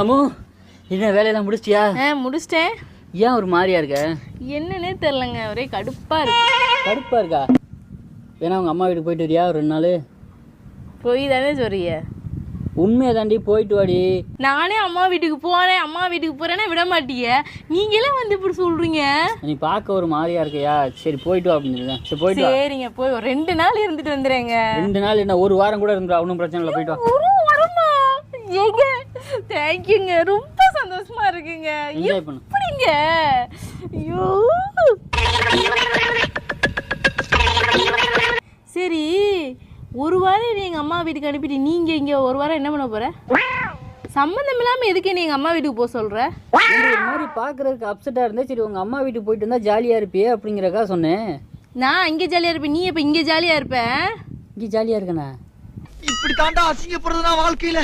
அம்மு என்ன வேலையெல்லாம் முடிச்சிட்டியா? முடிச்சிட்டேன். ஏன் ஒரு மாதிரியா இருக்க? என்னன்னே தெரிலங்க, ஒரே கடுப்பாக இருக்கு. கடுப்பாக இருக்கா? வேணா உங்கள் அம்மா வீட்டுக்கு போயிட்டு வரியா ஒரு 2 நாள்? போய் தானே சொல்றிய? உண்மையை தாண்டி போயிட்டு வாடி. நானே அம்மா வீட்டுக்கு போகிறேன் அம்மா வீட்டுக்கு போகிறேன்னா விட மாட்டீங்க. நீங்களே வந்து இப்படி சொல்கிறீங்க. நீ பார்க்க ஒரு மாதிரியா இருக்கையா? சரி போயிட்டு வா அப்படின்னு. சரி போயிட்டு வா. சரிங்க, போய் ஒரு 2 நாள் இருந்துட்டு வந்துடுறேங்க. 2 நாள் என்ன, ஒரு வாரம் கூட இருந்துடும், ஒன்றும் பிரச்சனை இல்லை. போயிட்டு வா. ஒரு வாரமா? ஏங்க தேங்க்யூங்க, ரொம்ப சந்தோஷமா இருக்குங்க. என்ஜாய் பண்ணு. எப்படிங்க? ஐயோ சரி, ஒரு வாரம் எங்கள் அம்மா வீட்டுக்கு அனுப்பிட்டு நீங்கள் இங்கே ஒரு வாரம் என்ன பண்ண போகிற? சம்மந்தம் இல்லாமல் எதுக்கு நீ எங்கள் அம்மா வீட்டுக்கு போக சொல்கிற? ஒரு மாதிரி பார்க்குறதுக்கு அப்செட்டாக இருந்தே. சரி உங்கள் அம்மா வீட்டுக்கு போயிட்டு இருந்தால் ஜாலியாக இருப்பியே அப்படிங்கிறக்கா சொன்னேன். நான் இங்கே ஜாலியாக இருப்பேன், நீ இப்போ இங்கே ஜாலியாக இருப்பேன். இங்கே ஜாலியாக இருக்கண்ணா. இப்படி தாண்டா அசிங்கப்படுறதுனா வாழ்க்கையில்.